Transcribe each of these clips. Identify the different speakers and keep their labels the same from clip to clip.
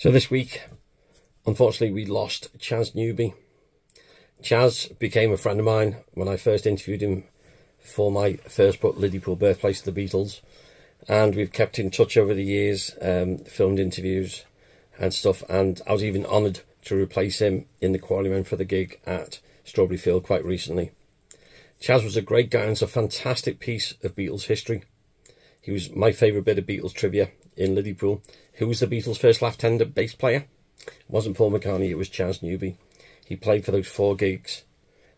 Speaker 1: So this week, unfortunately, we lost Chas Newby. Chas became a friend of mine when I first interviewed him for my first book, Liverpool, Birthplace of the Beatles. And we've kept in touch over the years, filmed interviews and stuff. And I was even honoured to replace him in the Quarrymen for the gig at Strawberry Field quite recently. Chas was a great guy and it's a fantastic piece of Beatles history. He was my favourite bit of Beatles trivia in Liverpool. Who was the Beatles' first left-hander bass player? It wasn't Paul McCartney, it was Chas Newby. He played for those 4 gigs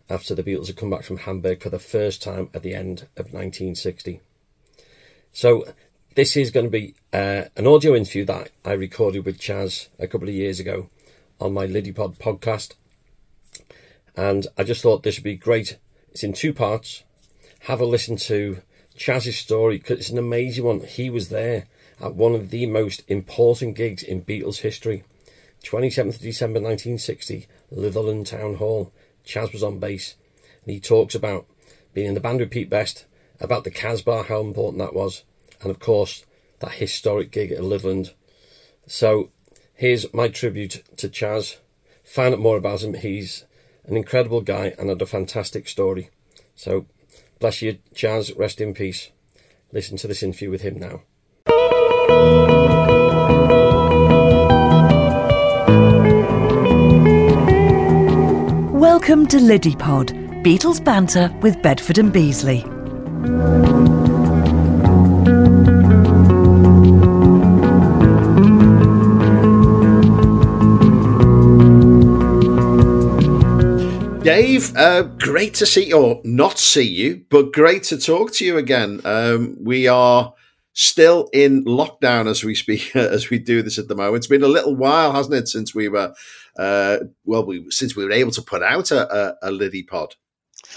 Speaker 1: after the Beatles had come back from Hamburg for the first time at the end of 1960. So this is going to be an audio interview that I recorded with Chas a couple of years ago on my Liddypod podcast. And I just thought this would be great. It's in 2 parts. Have a listen to Chas's story because it's an amazing one. He was there at one of the most important gigs in Beatles history. 27th of December 1960, Litherland Town Hall. Chas was on bass and he talks about being in the band with Pete Best, about the Casbah, how important that was, and of course that historic gig at Litherland. So here's my tribute to Chas. Find out more about him. He's an incredible guy and had a fantastic story. So bless you, Chas, rest in peace. Listen to this interview with him now.
Speaker 2: Welcome to Liddypod, Beatles banter with Bedford and Beasley.
Speaker 3: Dave, great to see you, or not see you, but great to talk to you again. We are still in lockdown as we speak, as we do this at the moment. It's been a little while, hasn't it, since we were, since we were able to put out a Liddypod.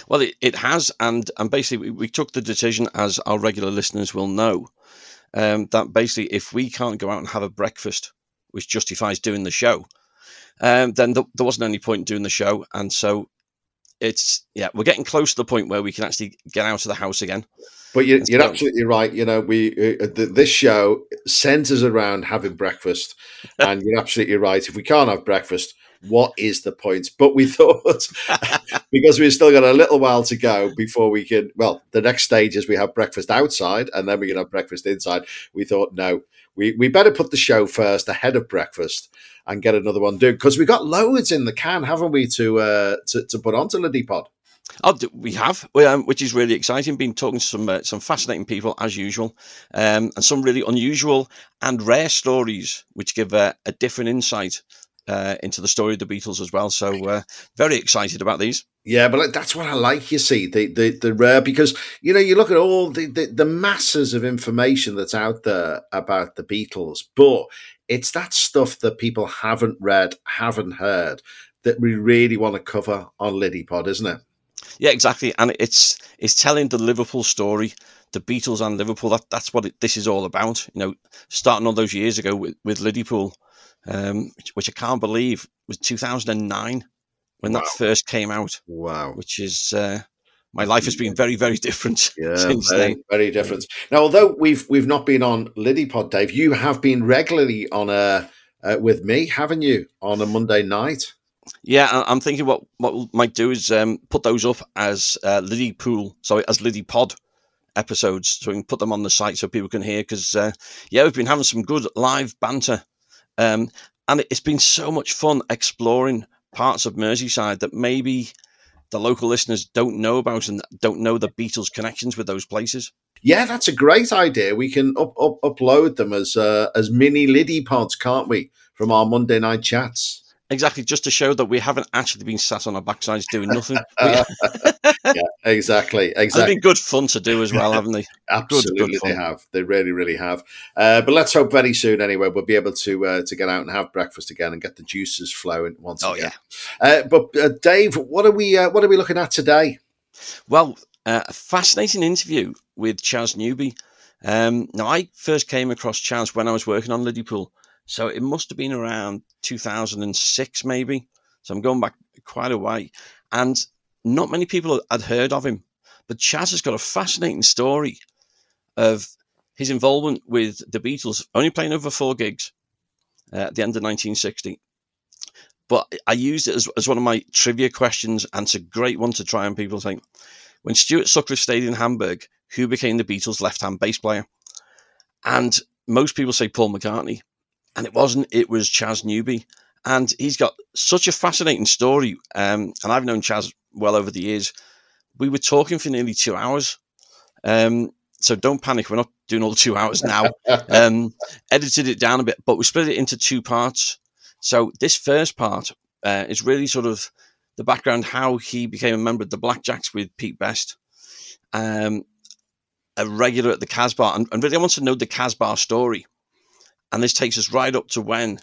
Speaker 4: Well, it has, and basically we took the decision, as our regular listeners will know, that basically if we can't go out and have a breakfast, which justifies doing the show, then there wasn't any point in doing the show, and so we're getting close to the point where we can actually get out of the house again.
Speaker 3: But you're absolutely right. You know, this show centres around having breakfast, and you're absolutely right. If we can't have breakfast, what is the point? But we thought, because we've still got a little while to go before we can, well, the next stage is we have breakfast outside, and then we can have breakfast inside. We thought, no, we better put the show first ahead of breakfast and get another one done, because we got loads in the can, haven't we, to put onto Liddypod?
Speaker 4: Oh, we have, which is really exciting. Been talking to some fascinating people as usual, and some really unusual and rare stories, which give a different insight into the story of the Beatles as well. So very excited about these. Yeah,
Speaker 3: but that's what I like. You see, the rare, because you know, you look at all the masses of information that's out there about the Beatles, but it's that stuff that people haven't read, haven't heard, that we really want to cover on Liddypod, isn't it?
Speaker 4: Yeah, exactly. And it's telling the Liverpool story, the Beatles and Liverpool. That's what this is all about. You know, starting all those years ago with Liverpool, which I can't believe was 2009 when that first came out.
Speaker 3: Wow.
Speaker 4: Which is, my life has been very, very different since then.
Speaker 3: Very different. Now, although we've not been on Liddypod, Dave, you have been regularly on with me, haven't you, on a Monday night?
Speaker 4: Yeah, I'm thinking what we might do is put those up as as Liddypod episodes, so we can put them on the site so people can hear. Because we've been having some good live banter, and it's been so much fun exploring parts of Merseyside that maybe the local listeners don't know about and don't know the Beatles' connections with those places.
Speaker 3: Yeah, that's a great idea. We can upload them as mini Liddypods, can't we, from our Monday night chats?
Speaker 4: Exactly, just to show that we haven't actually been sat on our backsides doing nothing.
Speaker 3: Yeah, exactly.
Speaker 4: They've been good fun to do as well, haven't they?
Speaker 3: Absolutely, they have. They really, really have. But let's hope very soon, anyway, we'll be able to get out and have breakfast again and get the juices flowing once again. Yeah. But Dave, what are we looking at today?
Speaker 4: Well, a fascinating interview with Chas Newby. Now, I first came across Chas when I was working on Liverpool. So it must have been around 2006, maybe. So I'm going back quite a way. And not many people had heard of him. But Chas has got a fascinating story of his involvement with the Beatles, only playing over 4 gigs. at the end of 1960. But I used it as one of my trivia questions, and it's a great one to try and people think. When Stuart Sutcliffe stayed in Hamburg, who became the Beatles' left-hand bass player? And most people say Paul McCartney, and it wasn't. It was Chas Newby. And he's got such a fascinating story. And I've known Chas well over the years. We were talking for nearly 2 hours. So don't panic. We're not doing all 2 hours now. Edited it down a bit, but we split it into 2 parts. So this first part is really sort of the background, how he became a member of the Blackjacks with Pete Best, a regular at the Casbah. And really I want to know the Casbah story. And this takes us right up to when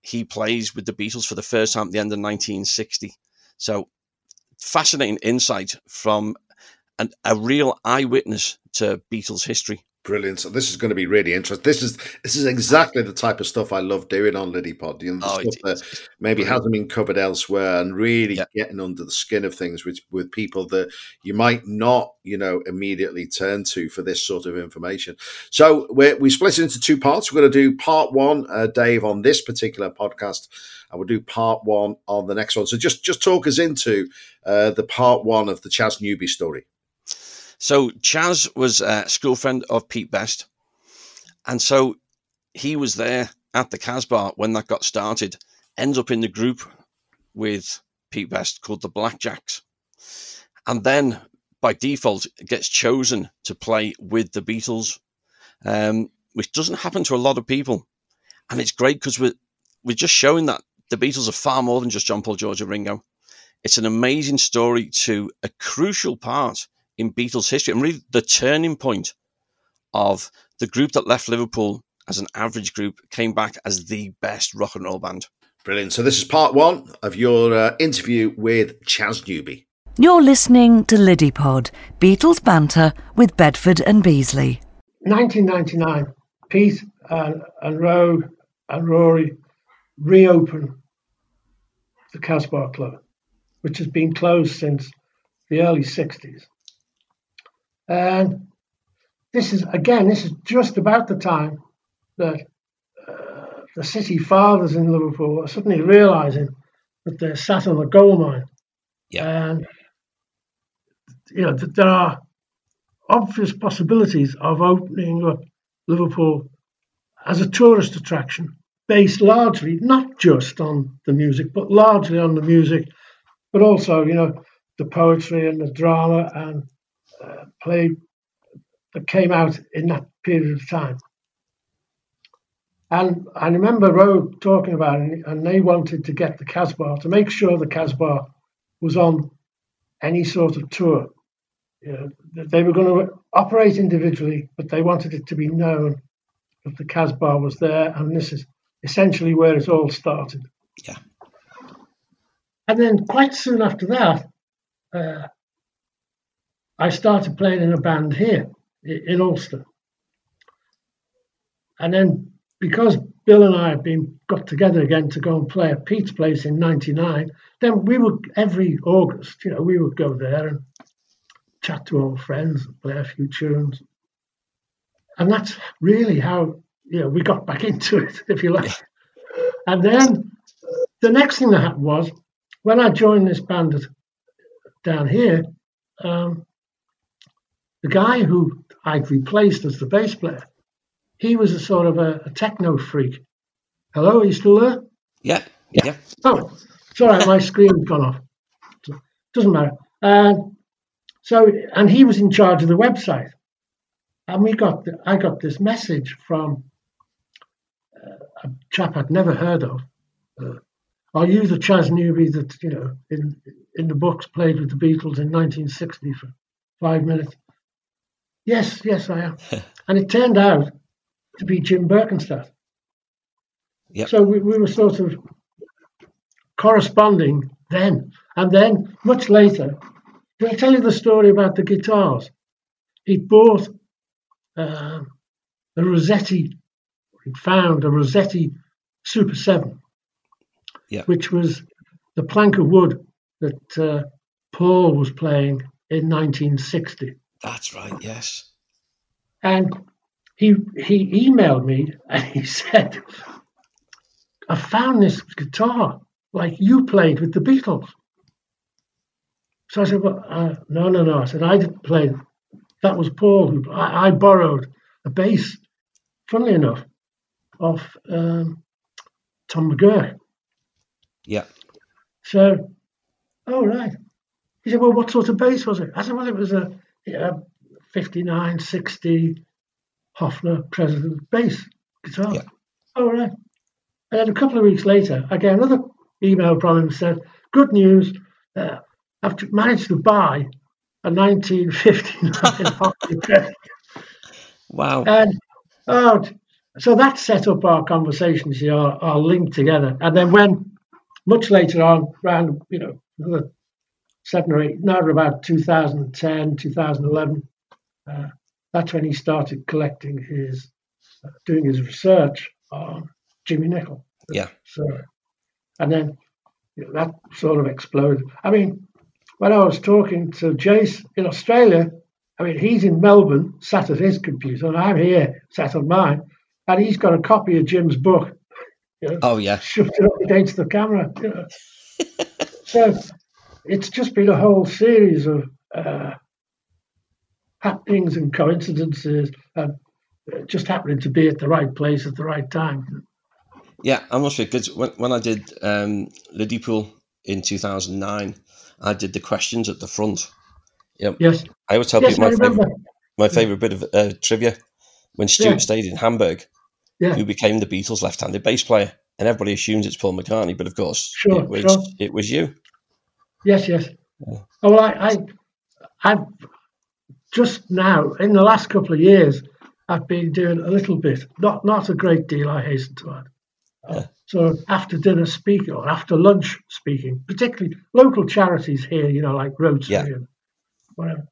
Speaker 4: he plays with the Beatles for the first time at the end of 1960. So fascinating insight from a real eyewitness to Beatles history.
Speaker 3: Brilliant. So this is going to be really interesting. This is exactly the type of stuff I love doing on LidyPod. You know, the stuff that maybe hasn't been covered elsewhere, and really getting under the skin of things with people that you might not, immediately turn to for this sort of information. So we split it into 2 parts. We're going to do part 1, Dave, on this particular podcast, and we'll do part 1 on the next one. So just talk us into the part 1 of the Chas Newby story.
Speaker 4: So Chas was a school friend of Pete Best. And so he was there at the Casbah when that got started, ends up in the group with Pete Best called the Blackjacks. And then by default gets chosen to play with the Beatles, which doesn't happen to a lot of people. And it's great because we're just showing that the Beatles are far more than just John, Paul, George and Ringo. It's an amazing story to a crucial part in Beatles history, and really the turning point of the group that left Liverpool as an average group came back as the best rock and roll band.
Speaker 3: Brilliant. So this is part 1 of your interview with Chas Newby.
Speaker 2: You're listening to LidyPod, Beatles banter with Bedford and Beasley.
Speaker 5: 1999, Pete and Ro and Rory reopened the Casbah Club, which has been closed since the early 60s. And this is just about the time that the city fathers in Liverpool are suddenly realising that they're sat on a gold mine. Yeah. And, there are obvious possibilities of opening up Liverpool as a tourist attraction, based largely, not just on the music, but largely on the music, but also, the poetry and the drama and play that came out in that period of time. And I remember Roe talking about it, and they wanted to get the Casbah, to make sure the Casbah was on any sort of tour. They were going to operate individually, but they wanted it to be known that the Casbah was there, and this is essentially where it all started.
Speaker 4: Yeah.
Speaker 5: And then quite soon after that, I started playing in a band here in Ulster. And then because Bill and I had got together again to go and play at Pete's place in 99, then we would, every August, we would go there and chat to old friends and play a few tunes. And that's really how, we got back into it, if you like. And then the next thing that happened was, when I joined this band down here, the guy who I'd replaced as the bass player, he was a sort of a techno freak. Hello, are you still there?
Speaker 4: Yeah.
Speaker 5: Oh, sorry, my screen's gone off. Doesn't matter. And he was in charge of the website, and I got this message from a chap I'd never heard of. Are you the Chas Newby that in the books played with the Beatles in 1960 for 5 minutes? Yes, I am. And it turned out to be Jim Birkenstadt.
Speaker 4: Yep.
Speaker 5: So we were sort of corresponding then. And then, much later, did I tell you the story about the guitars? He bought a Rossetti, he'd found a Rossetti Super 7, which was the plank of wood that Paul was playing in 1960.
Speaker 4: That's right, yes.
Speaker 5: And he emailed me and he said, I found this guitar like you played with the Beatles. So I said, well, no. I said, I didn't play. That was Paul. I borrowed a bass, funnily enough, off Tom McGurk.
Speaker 4: Yeah.
Speaker 5: So, right. He said, well, what sort of bass was it? I said, well, it was a 5960 Hofner President bass guitar.
Speaker 4: Yeah.
Speaker 5: Right. And then a couple of weeks later, I get another email from him that said, good news, I've managed to buy a 1959 Hofner President.
Speaker 4: Wow.
Speaker 5: And so that set up our conversations, our link together. And then when, much later on, around, another 7 or 8, now about 2010, 2011, that's when he started collecting doing his research on Jimmy Nicol.
Speaker 4: Yeah.
Speaker 5: So, and then that sort of exploded. I mean, when I was talking to Jace in Australia, I mean, he's in Melbourne, sat at his computer, and I'm here, sat on mine, and he's got a copy of Jim's book.
Speaker 4: Oh, yeah.
Speaker 5: Shoved it up against the camera. So it's just been a whole series of happenings and coincidences, and just happening to be at the right place at the right time.
Speaker 4: Yeah, I must be, because when I did Liverpool in 2009, I did the questions at the front.
Speaker 5: Yes.
Speaker 4: I always tell people my favourite bit of trivia, when Stuart stayed in Hamburg, who became the Beatles' left-handed bass player, and everybody assumes it's Paul McCartney, but of course it was you.
Speaker 5: Yes. Yeah. Oh, well, I've just now, in the last couple of years, I've been doing a little bit, not a great deal, I hasten to add. So after dinner speaking or after lunch speaking, particularly local charities here, like Rotary and whatever.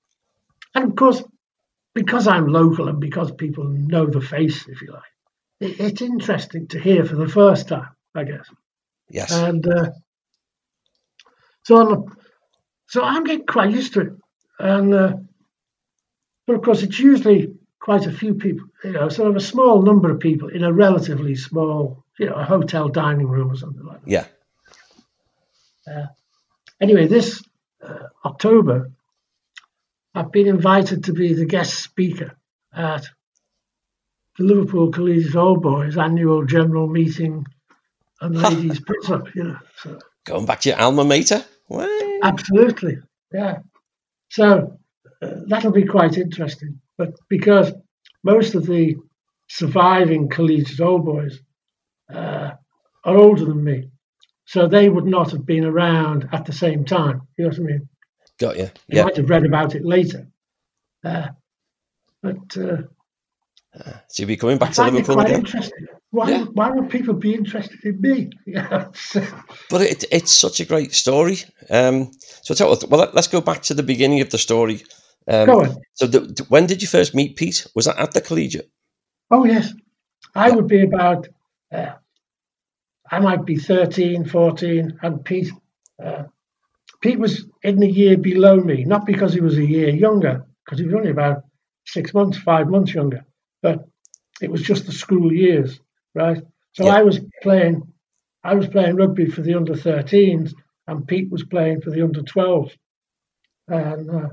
Speaker 5: And of course, because I'm local and because people know the face, if you like, it's interesting to hear for the first time, I guess.
Speaker 4: Yes.
Speaker 5: And so I'm getting quite used to it. And but of course, it's usually quite a few people, sort of a small number of people in a relatively small, a hotel dining room or something like that.
Speaker 4: Yeah.
Speaker 5: Anyway, this October, I've been invited to be the guest speaker at the Liverpool Collegiate Old Boys annual general meeting and ladies' piss-up, So.
Speaker 4: Going back to your alma mater? What?
Speaker 5: Absolutely, yeah. So that'll be quite interesting. But because most of the surviving Collegiate Old Boys are older than me, so they would not have been around at the same time. You know what I mean?
Speaker 4: Got you.
Speaker 5: You might have read about it later.
Speaker 4: So you'll be coming back to Liverpool
Speaker 5: quite
Speaker 4: again?
Speaker 5: Interesting. Why would people be interested in me?
Speaker 4: But it's such a great story. Let's go back to the beginning of the story.
Speaker 5: Go on.
Speaker 4: So when did you first meet Pete? Was that at the Collegiate?
Speaker 5: Oh, yes. I would be about, I might be 13, 14, and Pete was in the year below me, not because he was a year younger, because he was only about 5 months younger, but it was just the school years, right? So I was playing rugby for the under-13s, and Pete was playing for the under-12s. And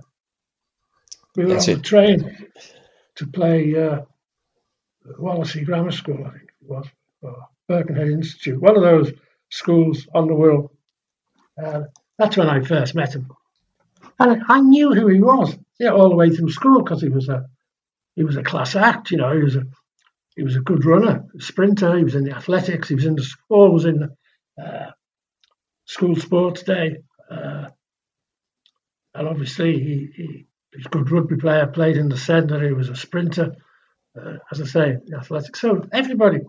Speaker 5: we were on the train to play Wallasey Grammar School, I think it was, or Birkenhead Institute, one of those schools on the Wirral. That's when I first met him. And I knew who he was, all the way through school, because he was a class act, he was a good runner, a sprinter, he was in the athletics, he was always in the school sports day. And obviously he was a good rugby player, played in the centre, he was a sprinter, as I say, the athletics. So everybody,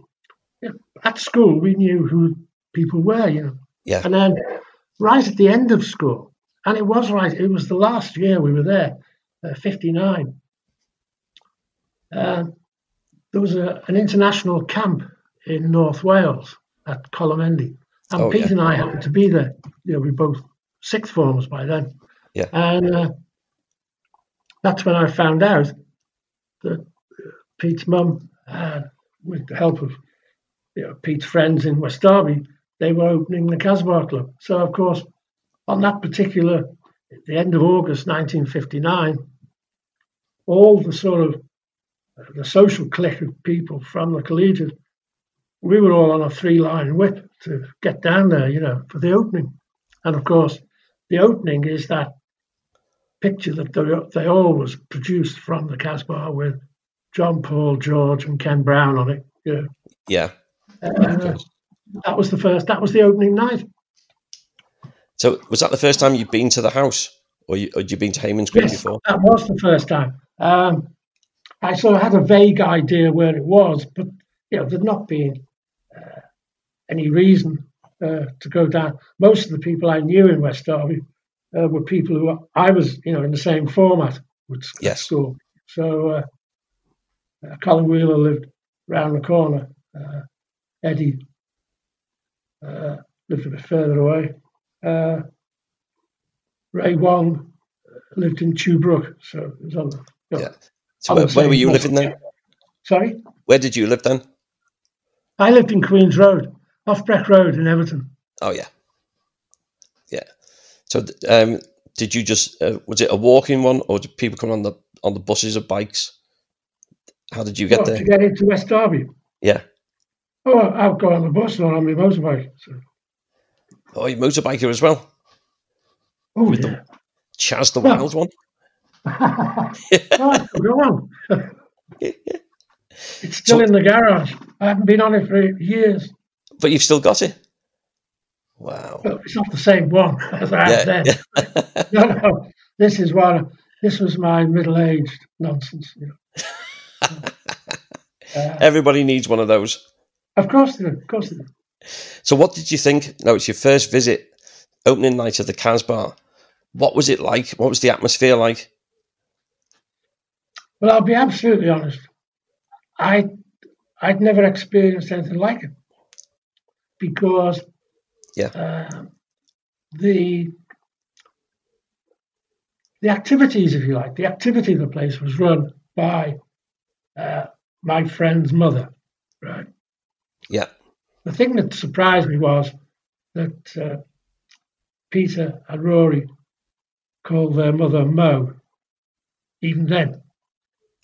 Speaker 5: at school, we knew who people were,
Speaker 4: Yeah.
Speaker 5: And then right at the end of school, and it was the last year we were there, 59. There was an international camp in North Wales at Colomendy, and Pete and I happened to be there. We were both sixth formers by then.
Speaker 4: Yeah.
Speaker 5: And that's when I found out that Pete's mum, with the help of Pete's friends in West Derby, they were opening the Casbah Club. So, of course, on that particular, at the end of August 1959, all the sort of the social clique of people from the collegiate, we were all on a 3-line whip to get down there, for the opening. And of course, the opening is that picture that they always produced from the Casbah with John, Paul, George, and Ken Brown on it.
Speaker 1: Yeah.
Speaker 5: That was the opening night.
Speaker 1: So was that the first time you'd been to the house, or had you been to Hayman's Green before?
Speaker 5: That was the first time. I sort of had a vague idea where it was, but there'd not been any reason to go down. Most of the people I knew in West Derby were people who I was, in the same format with school. So Colin Wheeler lived round the corner. Eddie lived a bit further away. Ray Wong lived in Chewbrook, so it was on the.
Speaker 1: So where were you living then?
Speaker 5: Sorry?
Speaker 1: Where did you live then?
Speaker 5: I lived in Queen's Road, off Breck Road in Everton.
Speaker 1: Oh, yeah. Yeah. So did you just, was it a walking one, or did people come on the buses or bikes? How did you get there?
Speaker 5: To get into West Derby?
Speaker 1: Yeah.
Speaker 5: Oh, I'll go on the bus or on my motorbike. So.
Speaker 1: Oh, you're a motorbiker as well?
Speaker 5: Oh,
Speaker 1: with the Chaz the Wild one?
Speaker 5: Oh, go on. It's still in the garage. I haven't been on it for years.
Speaker 1: But you've still got it? Wow.
Speaker 5: Well, it's not the same one as I had then. No. This was my middle-aged nonsense.
Speaker 1: Everybody needs one of those.
Speaker 5: Of course they do.
Speaker 1: So what did you think? No, it's your first visit, opening night of the Casbah. What was it like? What was the atmosphere like?
Speaker 5: Well, I'll be absolutely honest. I'd never experienced anything like it, because the activities, if you like, the activity of the place was run by my friend's mother, right?
Speaker 1: Yeah.
Speaker 5: The thing that surprised me was that Peter and Rory called their mother Mo, even then.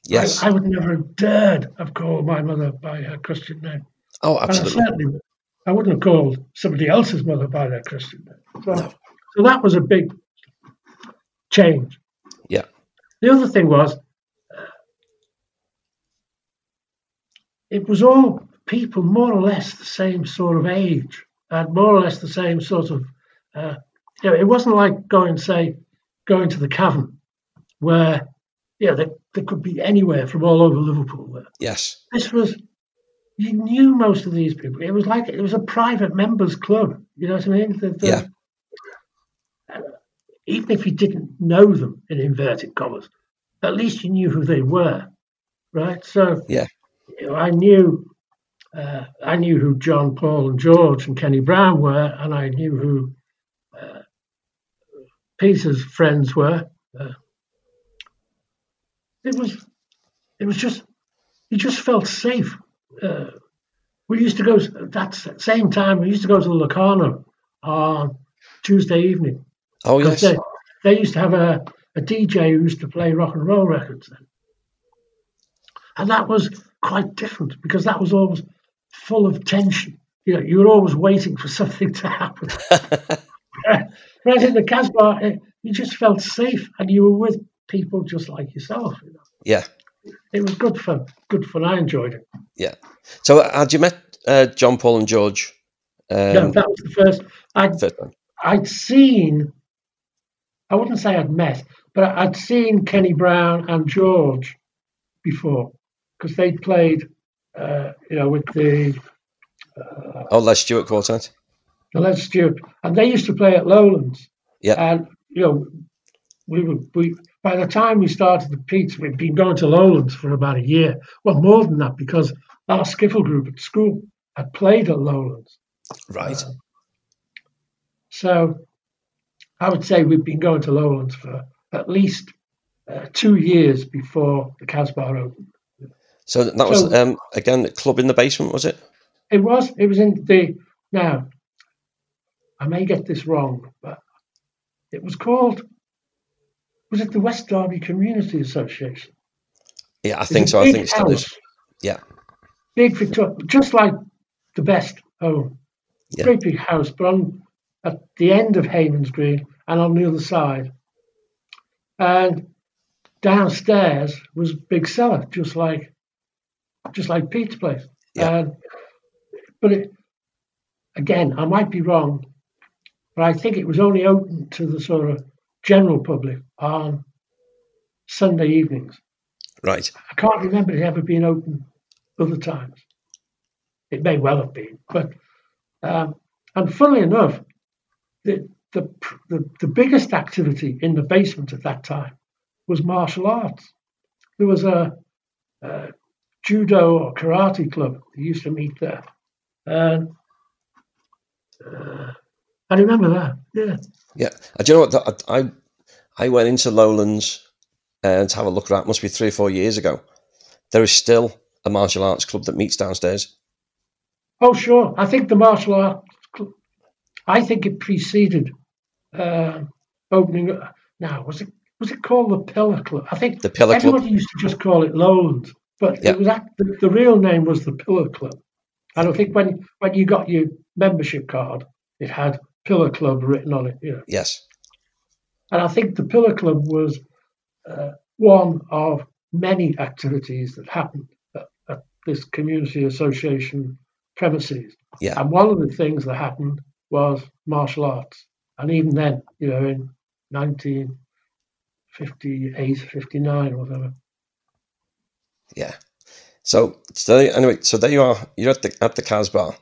Speaker 1: Yes.
Speaker 5: I would never have dared have called my mother by her Christian name.
Speaker 1: Oh, absolutely.
Speaker 5: And I wouldn't have called somebody else's mother by their Christian name. So that was a big change.
Speaker 1: Yeah.
Speaker 5: The other thing was, it was all people more or less the same sort of age and more or less the same sort of, it wasn't like going to the Cavern, where, they could be anywhere from all over Liverpool there.
Speaker 1: Yes.
Speaker 5: This was, you knew most of these people. It was a private members club. You know what I mean? Even if you didn't know them, in inverted commas, at least you knew who they were, right? So I knew who John, Paul, and George and Kenny Brown were, and I knew who Peter's friends were. It was just, you just felt safe. We used to go, that same time, we used to go to the Locarno on Tuesday evening.
Speaker 1: Oh, yes.
Speaker 5: They used to have a DJ who used to play rock and roll records then. And that was quite different, because that was always full of tension. You were always waiting for something to happen. Whereas in the Casbah, you just felt safe, and you were with people just like yourself.
Speaker 1: Yeah.
Speaker 5: It was good fun. Good fun. I enjoyed it.
Speaker 1: Yeah. So had you met John, Paul, and George?
Speaker 5: Yeah, that was the first. I'd seen. I wouldn't say I'd met, but I'd seen Kenny Brown and George before, because they'd played, with the.
Speaker 1: Les Stewart Quartet.
Speaker 5: The Les Stewart, and they used to play at Lowlands.
Speaker 1: Yeah.
Speaker 5: And we by the time we started the Pete's, we'd been going to Lowlands for about a year. Well, more than that, because our skiffle group at school had played at Lowlands.
Speaker 1: Right.
Speaker 5: So I would say we'd been going to Lowlands for at least 2 years before the Casbah opened.
Speaker 1: So that was, again, a club in the basement, was it?
Speaker 5: It was in the, now, I may get this wrong, but it was called, was it the West Derby Community Association?
Speaker 4: Yeah, I think so. I think it still is. Yeah.
Speaker 5: Big Victoria, just like the Best Home.
Speaker 4: Yeah.
Speaker 5: Great big house, but at the end of Hayman's Green and on the other side. And downstairs was big cellar, just like Pete's place.
Speaker 4: Yeah.
Speaker 5: But again, I might be wrong, but I think it was only open to the sort of general public on Sunday evenings.
Speaker 4: Right.
Speaker 5: I can't remember it ever being open other times. It may well have been, but and funnily enough, the biggest activity in the basement at that time was martial arts. There was a judo or karate club that used to meet there, and I remember that. Yeah.
Speaker 4: Yeah. Do you know what? I went into Lowlands to have a look at that. Must be 3 or 4 years ago. There is still a martial arts club that meets downstairs.
Speaker 5: Oh, sure. I think the martial arts club, I think it preceded opening. Now, was it called the Pillar Club? I think
Speaker 4: the Pillar
Speaker 5: everybody
Speaker 4: Club.
Speaker 5: used to just call it Lowlands, but
Speaker 4: Yeah.
Speaker 5: it was the real name was the Pillar Club. And I think when you got your membership card, it had Pillar Club written on it. You know.
Speaker 4: Yes.
Speaker 5: And I think the Pillar Club was one of many activities that happened at this community association premises.
Speaker 4: Yeah.
Speaker 5: And one of the things that happened was martial arts. And even then, you know, in 1958, 59 or whatever.
Speaker 4: Yeah. So anyway, so there you are. You're at the Casbah.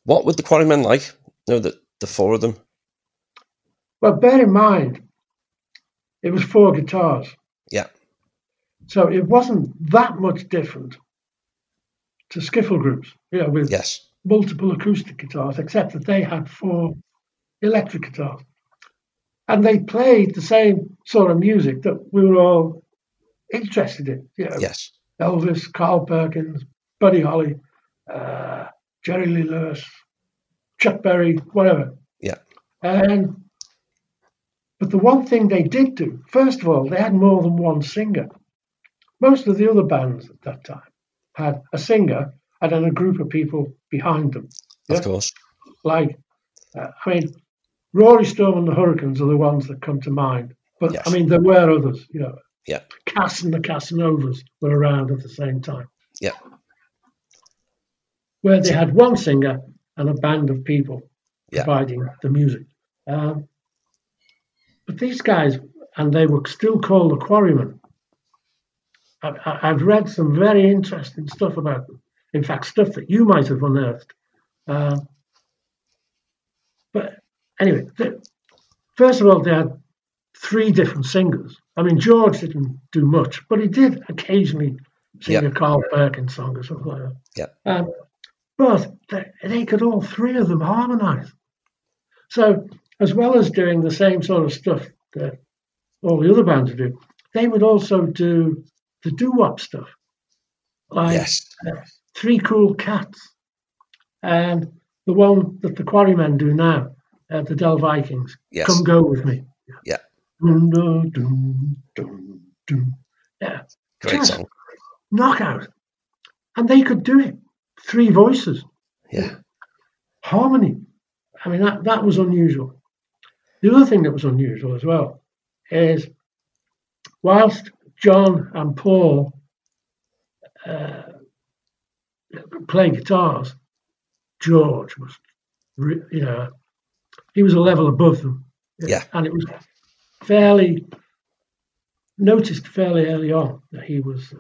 Speaker 4: What were the Quarrymen like? You know, the four of them.
Speaker 5: Well, bear in mind, it was 4 guitars.
Speaker 4: Yeah.
Speaker 5: So it wasn't that much different to skiffle groups, you know, with
Speaker 4: Yes.
Speaker 5: multiple acoustic guitars, except that they had 4 electric guitars. And they played the same sort of music that we were all interested in, you know.
Speaker 4: Yes.
Speaker 5: Elvis, Carl Perkins, Buddy Holly, Jerry Lee Lewis, Chuck Berry, whatever.
Speaker 4: Yeah.
Speaker 5: But the one thing they did do, first of all, they had more than one singer. Most of the other bands at that time had a singer and then a group of people behind them.
Speaker 4: Of course.
Speaker 5: Like, Rory Storm and the Hurricanes are the ones that come to mind. But,
Speaker 4: yes.
Speaker 5: I mean, there were others, you know.
Speaker 4: Yeah.
Speaker 5: Cass and the Casanovas were around at the same time.
Speaker 4: Yeah.
Speaker 5: Where they had one singer and a band of people
Speaker 4: Yeah.
Speaker 5: providing the music. But these guys, and they were still called the Quarrymen. I've read some very interesting stuff about them. In fact, stuff that you might have unearthed. But anyway, first of all, they had 3 different singers. I mean, George didn't do much, but he did occasionally sing a Carl Perkins song or something like that.
Speaker 4: Yeah.
Speaker 5: But they could all 3 of them harmonise. So, as well as doing the same sort of stuff that all the other bands do, they would also do the doo-wop stuff, like
Speaker 4: Yes.
Speaker 5: 3 Cool Cats, and the one that the Quarrymen do now, the Del Vikings,
Speaker 4: Yes.
Speaker 5: Come Go With Me.
Speaker 4: Yeah.
Speaker 5: Dum, dum, dum, dum, dum. Yeah.
Speaker 4: Great
Speaker 5: Just
Speaker 4: song.
Speaker 5: knockout. And they could do it. 3 voices.
Speaker 4: Yeah.
Speaker 5: Harmony. I mean, that was unusual. The other thing that was unusual as well is whilst John and Paul play guitars, George was, you know, he was a level above them.
Speaker 4: Yeah.
Speaker 5: And it was noticed fairly early on that he was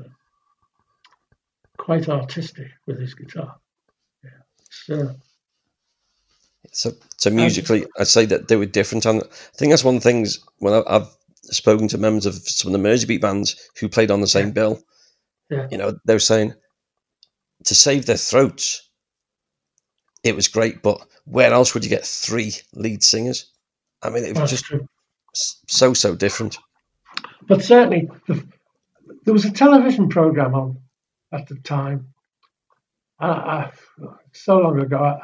Speaker 5: quite artistic with his guitar. Yeah.
Speaker 4: So musically, I'd say that they were different. And I think that's one of the things when I've spoken to members of some of the Merseybeat bands who played on the same bill.
Speaker 5: Yeah.
Speaker 4: You know, they were saying to save their throats, it was great, but where else would you get 3 lead singers? I mean, it was just
Speaker 5: true.
Speaker 4: so different.
Speaker 5: But certainly, there was a television program on at the time So long ago,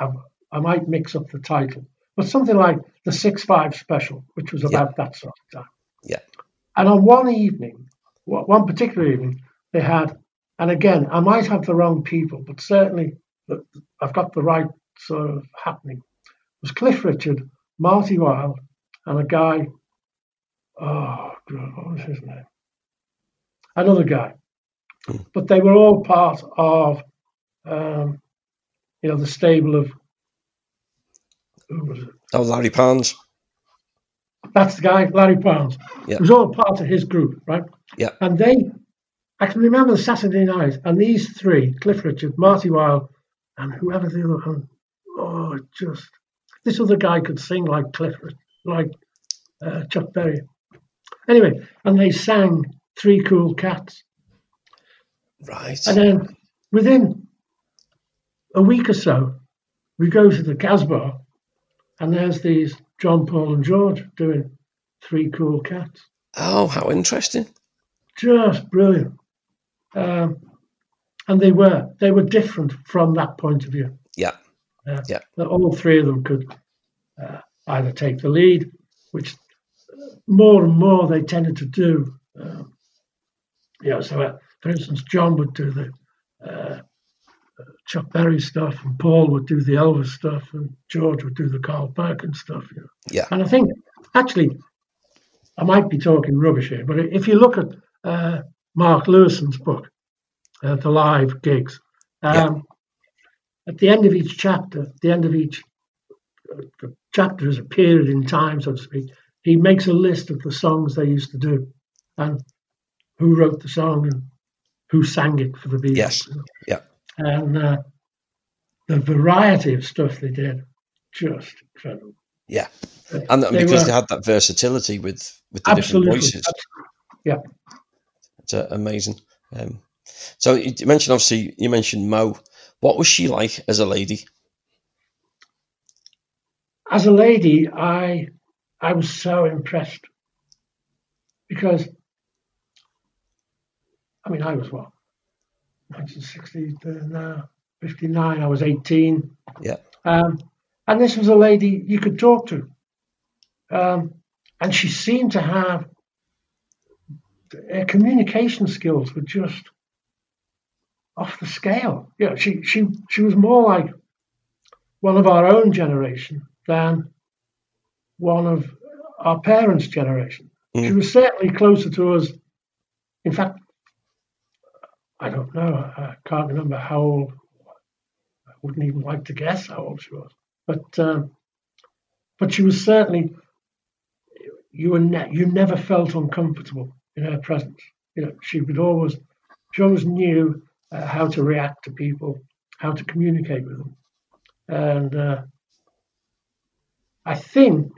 Speaker 5: I might mix up the title, but something like the 6-5 special, which was about that sort of time.
Speaker 4: Yeah.
Speaker 5: And on one evening, one particular evening, they had, and again, I might have the wrong people, but certainly I've got the right sort of happening. It was Cliff Richard, Marty Wilde, and a guy, oh, God, what was his name? Another guy. But they were all part of, the stable of, who was it?
Speaker 4: Oh, Larry Parnes.
Speaker 5: That's the guy, Larry Parnes.
Speaker 4: Yeah.
Speaker 5: It was all part of his group, right?
Speaker 4: Yeah.
Speaker 5: And I can remember the Saturday night, and these three, Cliff Richard, Marty Wilde, and whoever the other one, this other guy could sing like Chuck Berry. Anyway, and they sang Three Cool Cats.
Speaker 4: Right.
Speaker 5: And then within a week or so, we go to the Casbah, and there's these John, Paul, and George doing Three Cool Cats.
Speaker 4: Oh, how interesting!
Speaker 5: Just brilliant. And they were different from that point of view.
Speaker 4: Yeah.
Speaker 5: All three of them could either take the lead, which more and more they tended to do. For instance, John would do the Chuck Berry stuff, and Paul would do the Elvis stuff, and George would do the Carl Perkins stuff.
Speaker 4: Yeah.
Speaker 5: And I think, actually, I might be talking rubbish here, but if you look at Mark Lewison's book, The Live Gigs, at the end of each chapter, the chapter is a period in time, so to speak, he makes a list of the songs they used to do and who wrote the song and who sang it for the Beatles.
Speaker 4: Yes. Yeah.
Speaker 5: And the variety of stuff they did, just incredible.
Speaker 4: Yeah. And because they had that versatility with the different voices.
Speaker 5: Yeah.
Speaker 4: It's amazing. So you mentioned Mo. What was she like as a lady?
Speaker 5: As a lady, I was so impressed because, I was 1960, now 59, I was 18.
Speaker 4: Yeah.
Speaker 5: And this was a lady you could talk to. And she seemed to have, her communication skills were just off the scale. She was more like one of our own generation than one of our parents' generation. She was certainly closer to us. In fact, I don't know. I can't remember how old. I wouldn't even like to guess how old she was. But she was certainly. You never felt uncomfortable in her presence. She always knew how to react to people, how to communicate with them, and I think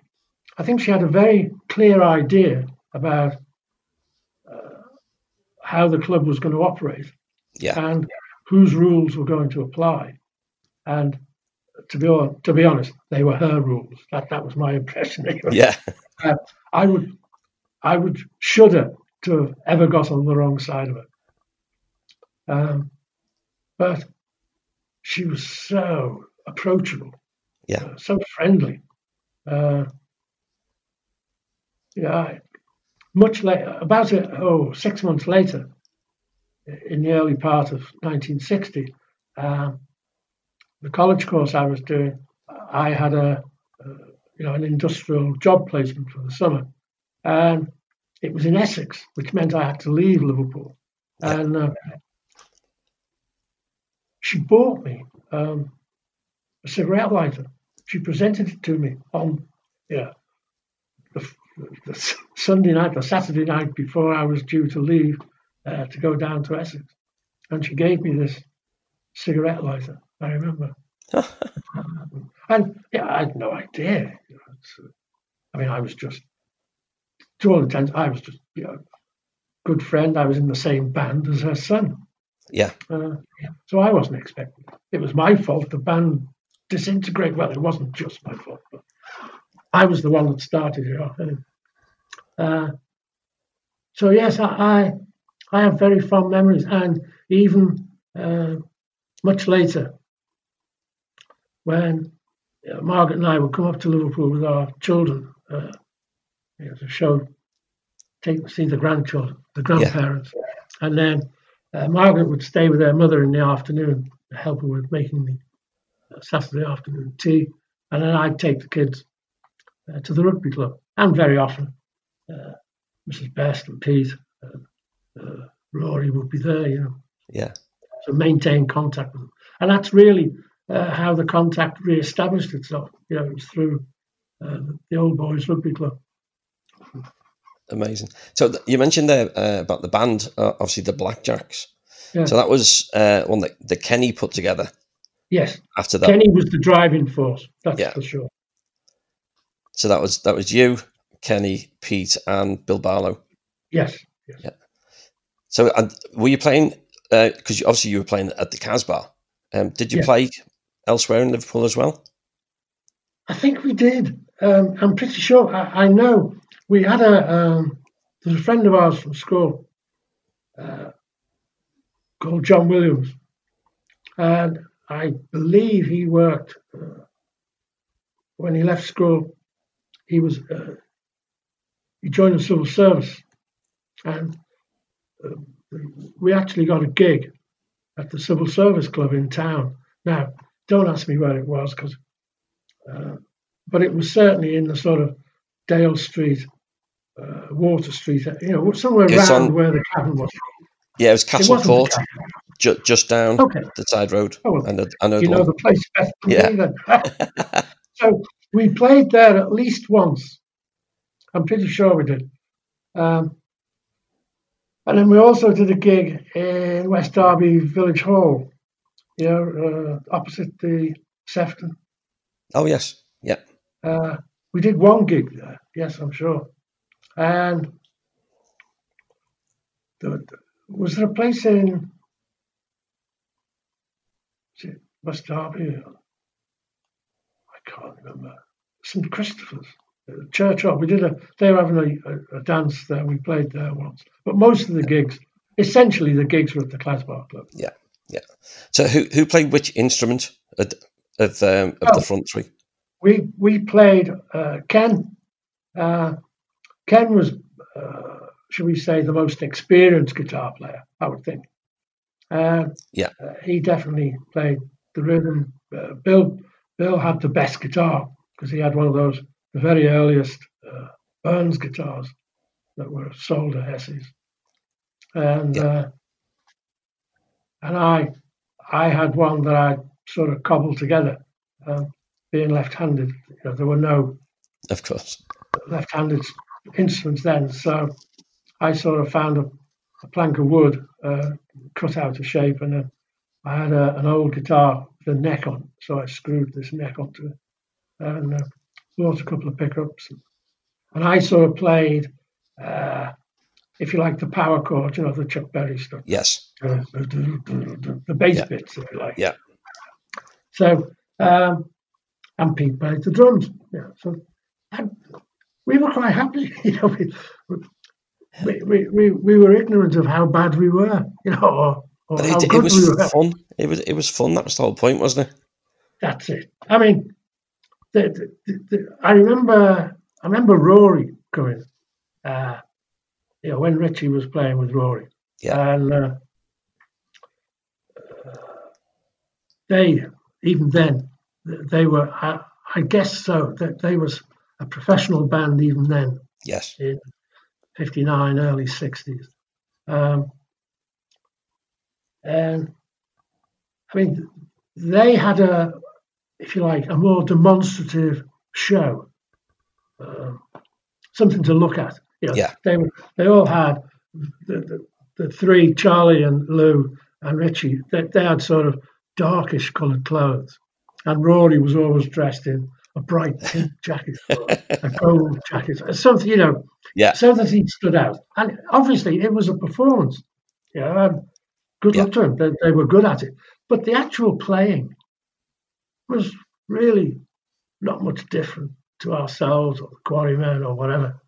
Speaker 5: she had a very clear idea about how the club was going to operate, and whose rules were going to apply. And to be honest, they were her rules. That was my impression. Anyway.
Speaker 4: Yeah.
Speaker 5: I would shudder to have ever got on the wrong side of it. But she was so approachable, so friendly. Much later, about 6 months later, in the early part of 1960, the college course I was doing, I had an industrial job placement for the summer, and it was in Essex, which meant I had to leave Liverpool. And she bought me a cigarette lighter. She presented it to me on the Sunday night, the Saturday night before I was due to leave to go down to Essex, and she gave me this cigarette lighter. I remember. And I had no idea. I was just, to all intents, I was just good friend. I was in the same band as her son.
Speaker 4: Yeah.
Speaker 5: So I wasn't expecting it. It was my fault the band disintegrated. Well, it wasn't just my fault, but I was the one that started it off. So yes, I have very fond memories, and even much later, when Margaret and I would come up to Liverpool with our children to see the grandchildren, the grandparents, and then Margaret would stay with her mother in the afternoon to help her with making the Saturday afternoon tea, and then I'd take the kids to the rugby club, and very often Mrs. Best and Pete, Rory would be there, so maintain contact with them, and that's really how the contact re-established itself. It was through the Old Boys Rugby Club.
Speaker 4: Amazing. So you mentioned there about the band, obviously the Blackjacks.
Speaker 5: Yeah.
Speaker 4: So that was one that Kenny put together.
Speaker 5: Yes.
Speaker 4: After that,
Speaker 5: Kenny was the driving force. That's for sure.
Speaker 4: So that was you, Kenny, Pete, and Bill Barlow.
Speaker 5: Yes.
Speaker 4: Yeah. So were you playing? Because obviously you were playing at the Casbah. Did you play elsewhere in Liverpool as well?
Speaker 5: I think we did. I'm pretty sure. I know we had there's a friend of ours from school called John Williams, and I believe he worked when he left school. He joined the civil service, and we actually got a gig at the Civil Service Club in town. Now, don't ask me where it was, but it was certainly in the sort of Dale Street, Water Street, somewhere around where the cabin was.
Speaker 4: Yeah, it was Castle Court, just down the side road.
Speaker 5: Oh, well,
Speaker 4: I know
Speaker 5: the place better than me then. So we played there at least once. I'm pretty sure we did. And then we also did a gig in West Derby Village Hall, opposite the Sefton.
Speaker 4: Oh, yes. Yeah.
Speaker 5: We did one gig there, yes, I'm sure. And was there a place in West Derby? I can't remember. St. Christopher's. Church Hall. They were having a dance there. We played there once, but most of the gigs, essentially the gigs were at the Casbah Club.
Speaker 4: Yeah. So who played which instrument of the front three?
Speaker 5: We played Ken. Ken was, should we say, the most experienced guitar player, I would think. He definitely played the rhythm. Bill had the best guitar because he had one of those. The very earliest Burns guitars that were sold at Hesse's, and I had one that I sort of cobbled together, being left-handed. There were no,
Speaker 4: of course,
Speaker 5: left-handed instruments then, so I sort of found a plank of wood cut out of shape, and I had an old guitar with a neck on, so I screwed this neck onto it, and bought a couple of pickups, and I sort of played, if you like, the power chords, the Chuck Berry stuff.
Speaker 4: Yes.
Speaker 5: The bass bits, if you like.
Speaker 4: Yeah.
Speaker 5: So, and Pete played the drums. Yeah. So, we were quite happy. We were ignorant of how bad we were, or how good we were.
Speaker 4: Fun. It was fun. That was the whole point, wasn't it?
Speaker 5: That's it. I mean. I remember Rory coming, when Richie was playing with Rory.
Speaker 4: Yeah.
Speaker 5: And even then, they were, I guess so, that they was a professional band even then.
Speaker 4: Yes.
Speaker 5: In 59, early 60s. And I mean, they had if you like, a more demonstrative show, something to look at. They all had the three, Charlie and Lou and Richie. They had sort of darkish coloured clothes, and Rory was always dressed in a bright pink jacket, or a gold jacket, something, so that he stood out. And obviously, it was a performance. And good luck to them. They were good at it, but the actual playing was really not much different to ourselves or the Quarrymen or whatever.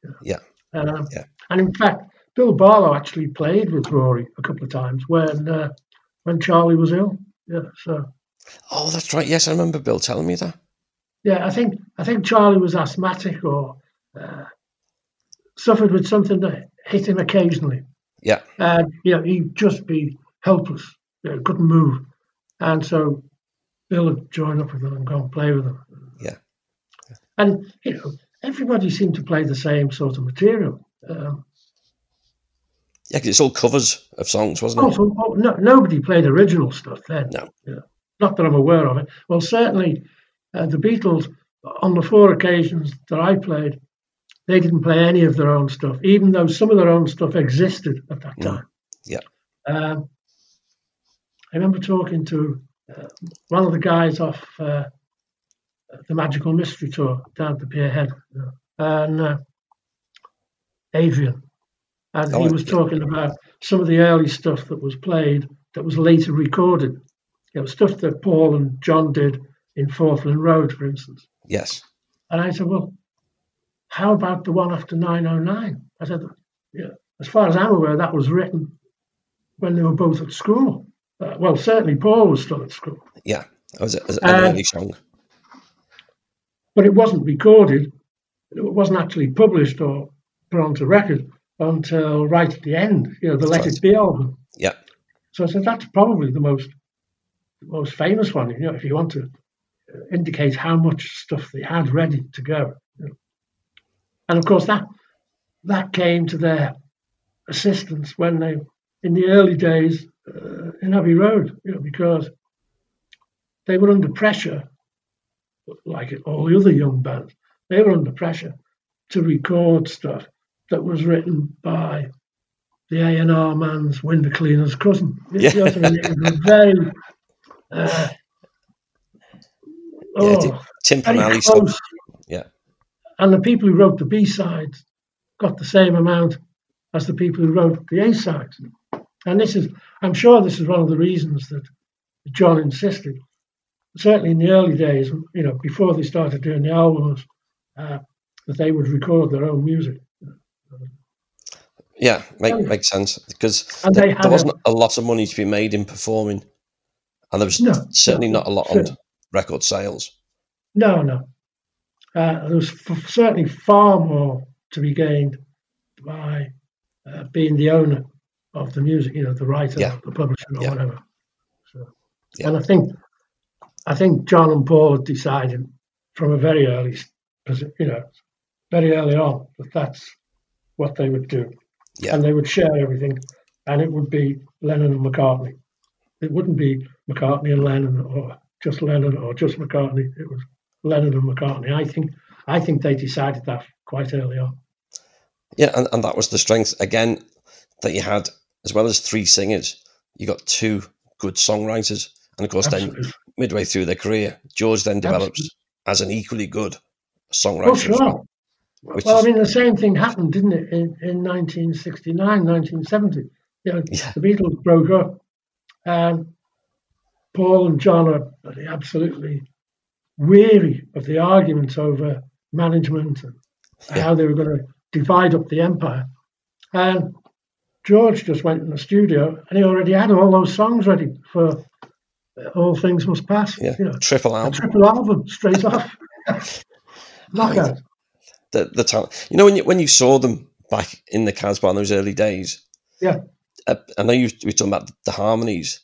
Speaker 5: And in fact, Bill Barlow actually played with Rory a couple of times when Charlie was ill. Yeah, so.
Speaker 4: Oh, that's right. Yes, I remember Bill telling me that.
Speaker 5: Yeah, I think Charlie was asthmatic or suffered with something that hit him occasionally.
Speaker 4: Yeah.
Speaker 5: And he'd just be helpless, couldn't move, and so Bill would join up with them and go and play with them.
Speaker 4: Yeah.
Speaker 5: And everybody seemed to play the same sort of material.
Speaker 4: Yeah, because it's all covers of songs, wasn't it?
Speaker 5: No, nobody played original stuff then.
Speaker 4: No.
Speaker 5: Not that I'm aware of it. Well, certainly the Beatles, on the 4 occasions that I played, they didn't play any of their own stuff, even though some of their own stuff existed at that time.
Speaker 4: Yeah.
Speaker 5: I remember talking to one of the guys off the Magical Mystery Tour down at the Pier Head, and Adrian. And he was talking about some of the early stuff that was played that was later recorded. Stuff that Paul and John did in Forthland Road, for instance.
Speaker 4: Yes.
Speaker 5: And I said, well, how about the one after 909? I said, as far as I'm aware, that was written when they were both at school. Well, certainly Paul was still at school.
Speaker 4: Yeah, it was an early song.
Speaker 5: But it wasn't recorded. It wasn't actually published or put onto record until right at the end, the Let It Be album.
Speaker 4: Yeah.
Speaker 5: So I said, that's probably the most famous one, if you want to indicate how much stuff they had ready to go. And of course, that came to their assistance when they, in the early days in Abbey Road, because they were under pressure, like all the other young bands. They were under pressure to record stuff that was written by the A&R man's window cleaner's cousin.
Speaker 4: Yeah.
Speaker 5: It was very
Speaker 4: Tim
Speaker 5: very
Speaker 4: Panelli
Speaker 5: close.
Speaker 4: stuff. Yeah.
Speaker 5: And the people who wrote the B-sides got the same amount as the people who wrote the A-sides. And I'm sure this is one of the reasons that John insisted, certainly in the early days, before they started doing the albums, that they would record their own music.
Speaker 4: Yeah, makes sense, because
Speaker 5: there
Speaker 4: wasn't a lot of money to be made in performing, and there was certainly not a lot on record sales.
Speaker 5: No. There was certainly far more to be gained by being the owner of the music, the writer, the publisher, or whatever. So, and I think John and Paul had decided from a very early, very early on that that's what they would do. Yeah. And they would share everything, and it would be Lennon and McCartney. It wouldn't be McCartney and Lennon, or just Lennon, or just McCartney. It was Lennon and McCartney. I think they decided that quite early on.
Speaker 4: Yeah, and that was the strength, again, that you had, as well as 3 singers, you got 2 good songwriters. And of course, then midway through their career, George then develops as an equally good songwriter.
Speaker 5: Oh, sure. Well, the same thing happened, didn't it, in 1969, 1970? The Beatles broke up, and Paul and John are absolutely weary of the arguments over management and how they were going to divide up the empire. And George just went in the studio, and he already had all those songs ready for All Things Must Pass.
Speaker 4: Yeah, triple album.
Speaker 5: A triple album, straight off. Knockout.
Speaker 4: The talent. When you saw them back in the Casbah in those early days, I know you were talking about the harmonies.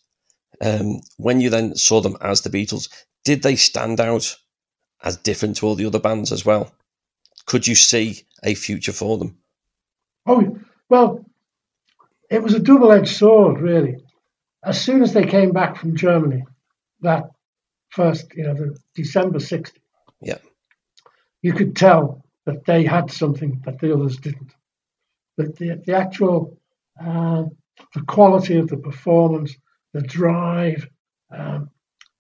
Speaker 4: When you then saw them as the Beatles, did they stand out as different to all the other bands as well? Could you see a future for them?
Speaker 5: Oh, well, it was a double-edged sword, really. As soon as they came back from Germany, that first, the December 60, you could tell that they had something that the others didn't. But the actual, the quality of the performance, the drive,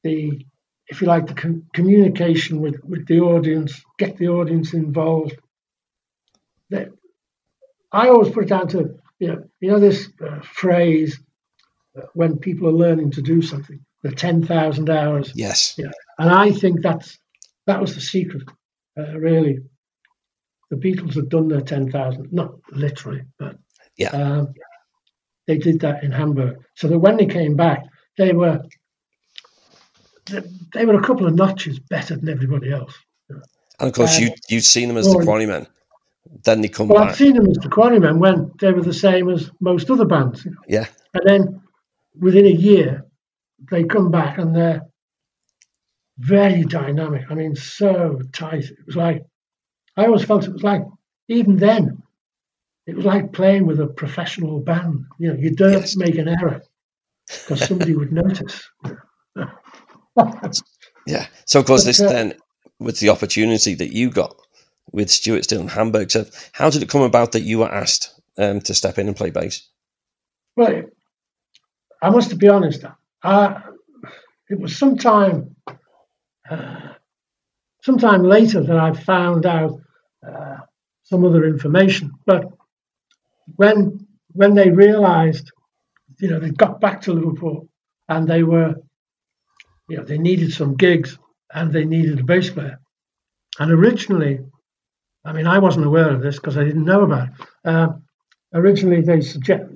Speaker 5: if you like, the communication with the audience, get the audience involved. I always put it down to, this phrase, when people are learning to do something, the 10,000 hours.
Speaker 4: Yes.
Speaker 5: And I think that was the secret, really. The Beatles had done their 10,000, not literally, but they did that in Hamburg. So that when they came back, they were they were a couple of notches better than everybody else.
Speaker 4: And of course, you'd seen them as the Quarrymen. Then they come back.
Speaker 5: I'd seen them as the Quarrymen when they were the same as most other bands.
Speaker 4: Yeah.
Speaker 5: And then within a year, they come back and they're very dynamic. I mean, so tight. It was like, I always felt it was like, even then, it was like playing with a professional band. You don't make an error because somebody would notice.
Speaker 4: Yeah. So, of course, this then was the opportunity that you got with Stuart still in Hamburg. So how did it come about that you were asked to step in and play bass?
Speaker 5: Well, I must be honest. It was sometime later that I found out some other information. But when they realised, they got back to Liverpool and they were, they needed some gigs and they needed a bass player. And originally, I mean, I wasn't aware of this because I didn't know about it. Originally, they suggested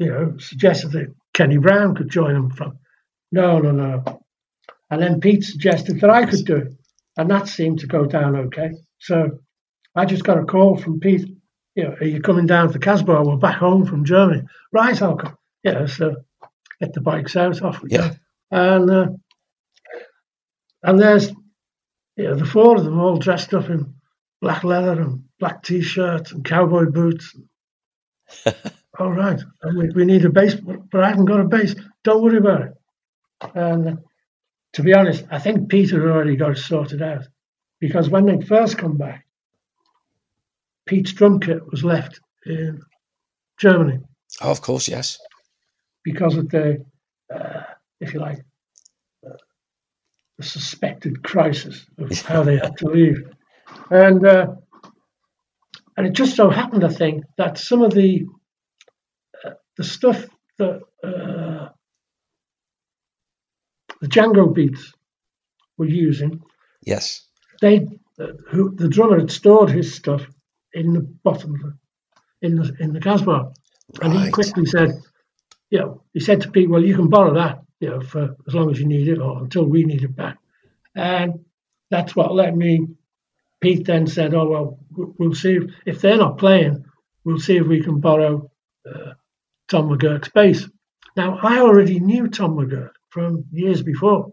Speaker 5: that Kenny Brown could join them from. No. And then Pete suggested that I could do it. And that seemed to go down okay. So I just got a call from Pete. Are you coming down to Casbah? We're back home from Germany. Right, I'll come. So get the bikes out, off we go. And there's, the four of them all dressed up in black leather and black T-shirts and cowboy boots. All right, and we need a bass, but I haven't got a bass. Don't worry about it. And to be honest, I think Peter had already got it sorted out because when they first come back, Pete's drum kit was left in Germany.
Speaker 4: Oh, of course, yes. Because
Speaker 5: of the, if you like, the suspected crisis of how they had to leave. And it just so happened, I think, that some of the stuff that the Django beats were using,
Speaker 4: yes,
Speaker 5: the drummer had stored his stuff in the bottom of in the Casbah, and he quickly said, he said to Pete, "Well, you can borrow that, for as long as you need it, or until we need it back." And that's what let me. Pete then said, "Oh well, we'll see if they're not playing. We'll see if we can borrow Tom McGurk's bass." Now, I already knew Tom McGurk from years before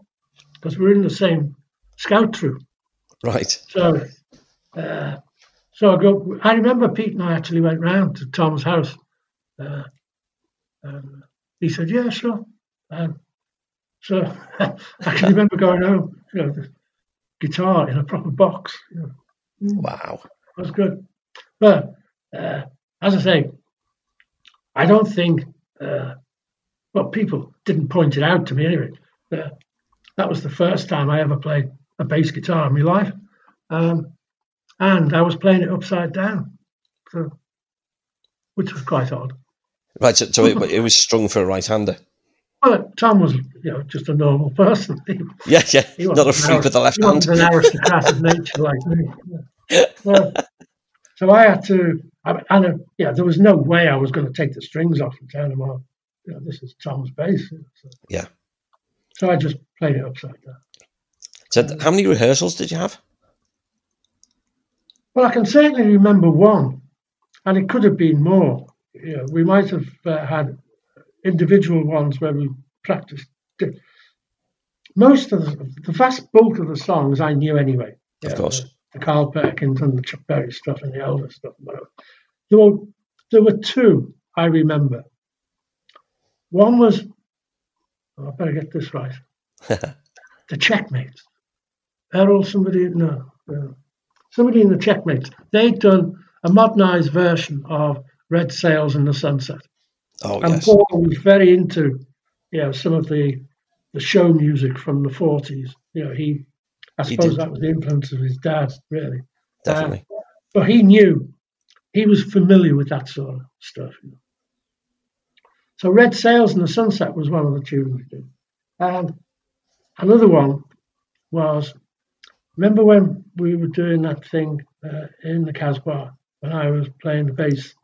Speaker 5: because we were in the same scout troop.
Speaker 4: Right.
Speaker 5: So I go. I remember Pete and I actually went round to Tom's house. He said, "Yeah, sure." So I can remember going home, the guitar in a proper box.
Speaker 4: Wow.
Speaker 5: It was good. But as I say, I don't think, people didn't point it out to me anyway. That was the first time I ever played a bass guitar in my life. And I was playing it upside down, which was quite odd.
Speaker 4: Right, so it was strung for a right-hander.
Speaker 5: Well, Tom was, just a normal person.
Speaker 4: Yeah, not a freak with the left hand.
Speaker 5: He wasn't an aristocrat of nature like me. So I had to, there was no way I was going to take the strings off and turn them on. This is Tom's bass.
Speaker 4: Yeah.
Speaker 5: So I just played it upside down.
Speaker 4: So how many rehearsals did you have?
Speaker 5: Well, I can certainly remember one, and it could have been more. We might have had individual ones where we practiced. Most of the vast bulk of the songs I knew anyway.
Speaker 4: Of course.
Speaker 5: The Carl Perkins and the Chuck Berry stuff and the Elvis stuff. Whatever. There were two I remember. One was, I better get this right. The Checkmates. Somebody in the Checkmates. They'd done a modernised version of Red Sails in the Sunset.
Speaker 4: Oh,
Speaker 5: and
Speaker 4: yes.
Speaker 5: Paul was very into, some of the show music from the 40s. I suppose that was the influence of his dad, really.
Speaker 4: Definitely.
Speaker 5: But he was familiar with that sort of stuff. So Red Sails in the Sunset was one of the tunes we did. And another one was, remember when we were doing that thing in the Casbah, when I was playing the bass,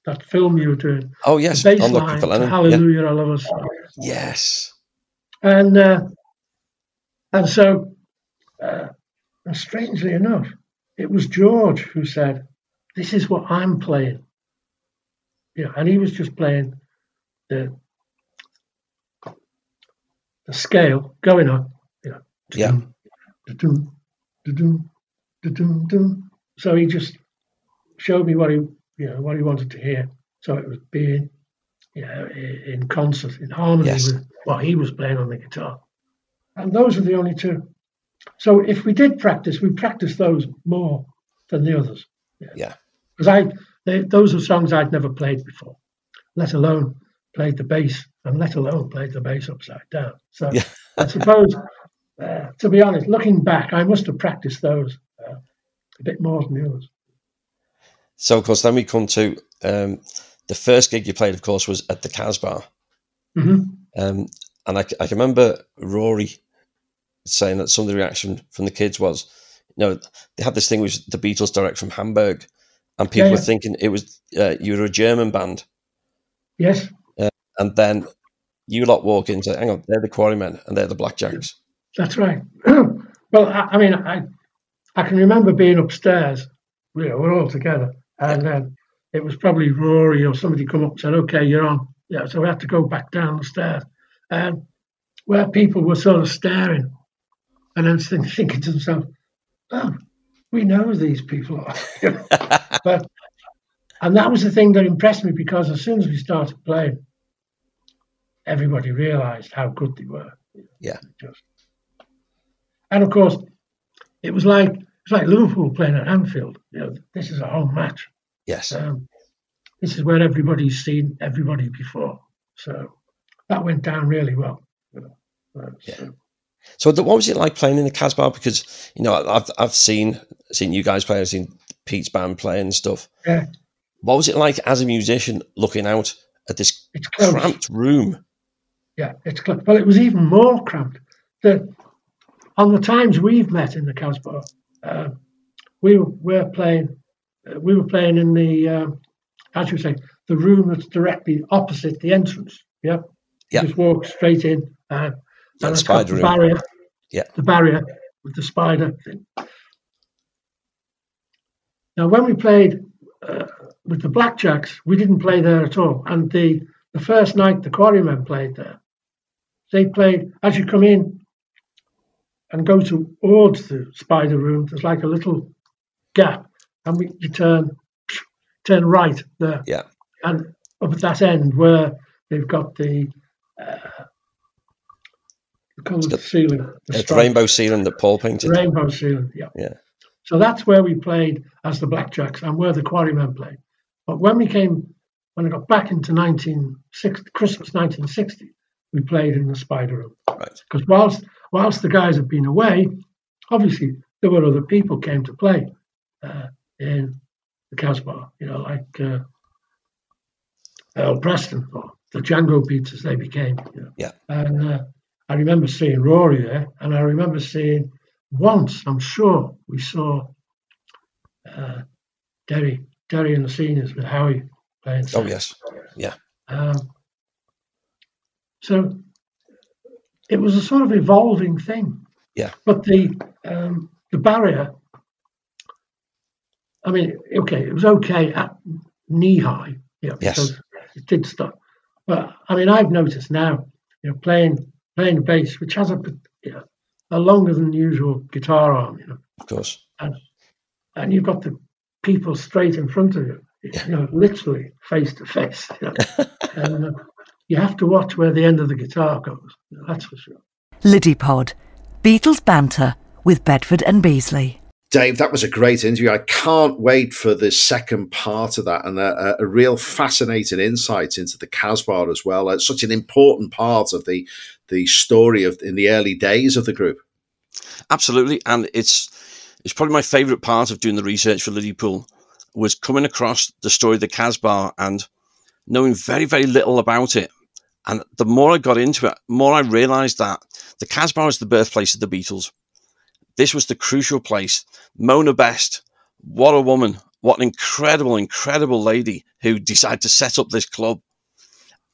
Speaker 5: that film you were doing?
Speaker 4: Oh, yes.
Speaker 5: The bass line, Hallelujah, I Love Us.
Speaker 4: Yes.
Speaker 5: And And so, strangely enough, it was George who said, "This is what I'm playing." And he was just playing the scale going up.
Speaker 4: Yeah.
Speaker 5: So he just showed me what he wanted to hear. So it was being, in concert, in harmony with what he was playing on the guitar. And those are the only two. So if we did practice, we practiced those more than the others.
Speaker 4: Yeah.
Speaker 5: Because those are songs I'd never played before, let alone played the bass, and let alone played the bass upside down. So I suppose, to be honest, looking back, I must have practiced those a bit more than the others.
Speaker 4: So, of course, then we come to the first gig you played, of course, was at the Casbah.
Speaker 5: Mm-hmm.
Speaker 4: And I can remember Rory saying that some of the reaction from the kids was, they had this thing with the Beatles direct from Hamburg, and people were thinking it was you were a German band.
Speaker 5: Yes.
Speaker 4: And then you lot walk in and say, hang on, they're the Quarrymen and they're the Blackjacks.
Speaker 5: That's right. Well, I mean, I can remember being upstairs, we're all together, and it was probably Rory or somebody come up and said, "Okay, you're on." Yeah, so we had to go back down the stairs, and where people were sort of staring, and then thinking to themselves, "Oh, we know who these people are." And that was the thing that impressed me, because as soon as we started playing, everybody realised how good they were.
Speaker 4: Yeah.
Speaker 5: And of course, it was like Liverpool playing at Anfield. This is a home match.
Speaker 4: Yes.
Speaker 5: This is where everybody's seen everybody before. So that went down really well.
Speaker 4: So what was it like playing in the Casbah? Because I've seen you guys play. I've seen Pete's band play and stuff.
Speaker 5: Yeah.
Speaker 4: What was it like as a musician looking out at this cramped room?
Speaker 5: Yeah, it's close. Well, it was even more cramped. On the times we've met in the Casbah, we were playing in the, as you say, the room that's directly opposite the entrance. Yeah. You just walk straight in, and
Speaker 4: the spider room.
Speaker 5: Barrier.
Speaker 4: Yeah.
Speaker 5: The barrier with the spider thing. Now, when we played with the Blackjacks, we didn't play there at all. And the first night the Quarrymen played there, they played, as you come in and go towards the spider room, there's like a little gap, and you turn right there.
Speaker 4: Yeah.
Speaker 5: And up at that end where they've got the coloured ceiling.
Speaker 4: The rainbow ceiling that Paul painted.
Speaker 5: The rainbow ceiling, yeah.
Speaker 4: Yeah.
Speaker 5: So that's where we played as the Blackjacks and where the Quarrymen played. But when I got back into Christmas 1960, we played in the spider room.
Speaker 4: Right.
Speaker 5: Because whilst the guys had been away, obviously there were other people came to play in the Casbah, like Earl Preston or the Django Beats as they became.
Speaker 4: Yeah.
Speaker 5: And I remember seeing Rory there, and I remember seeing once, I'm sure we saw Derry and the Seniors with Howie playing.
Speaker 4: Oh yes, yeah.
Speaker 5: So it was a sort of evolving thing.
Speaker 4: Yeah.
Speaker 5: But the barrier, I mean, okay, it was okay at knee high.
Speaker 4: Yes.
Speaker 5: Because it did stop. But I mean, I've noticed now, playing the bass, which has a longer than usual guitar arm,
Speaker 4: Of course.
Speaker 5: And you've got the people straight in front of you, literally face to face. And you have to watch where the end of the guitar goes. That's for sure.
Speaker 2: Liddypod, Beatles banter with Bedford and Beasley.
Speaker 3: Dave, that was a great interview. I can't wait for the second part of that, and a real fascinating insight into the Casbah as well. It's such an important part of the story in the early days of the group.
Speaker 4: Absolutely, and it's probably my favourite part of doing the research for Liverpool was coming across the story of the Casbah and knowing very, very little about it. And the more I got into it, more I realised that the Casbah is the birthplace of the Beatles. This was the crucial place. Mona Best, what a woman. What an incredible, incredible lady who decided to set up this club.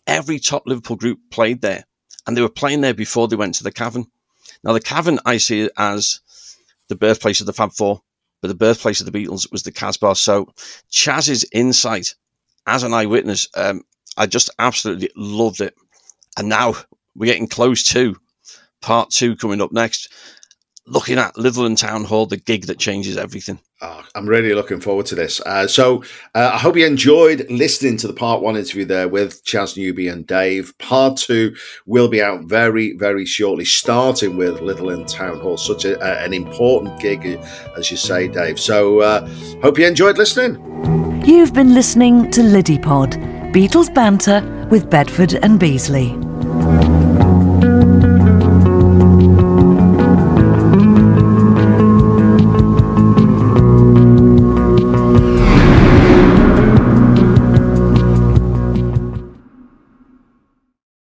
Speaker 4: Every top Liverpool group played there, and they were playing there before they went to the Cavern. Now, the Cavern, I see it as the birthplace of the Fab Four, but the birthplace of the Beatles was the Casbah. So Chaz's insight as an eyewitness, I just absolutely loved it. And now we're getting close to part 2 coming up next, looking at Litherland Town Hall, the gig that changes everything.
Speaker 3: Oh, I'm really looking forward to this. So I hope you enjoyed listening to the part 1 interview there with Chaz Newby and Dave. Part 2 will be out very, very shortly, starting with Litherland Town Hall, such an important gig, as you say, Dave. So hope you enjoyed listening.
Speaker 2: You've been listening to Liddy Pod, Beatles banter with Bedford and Beasley.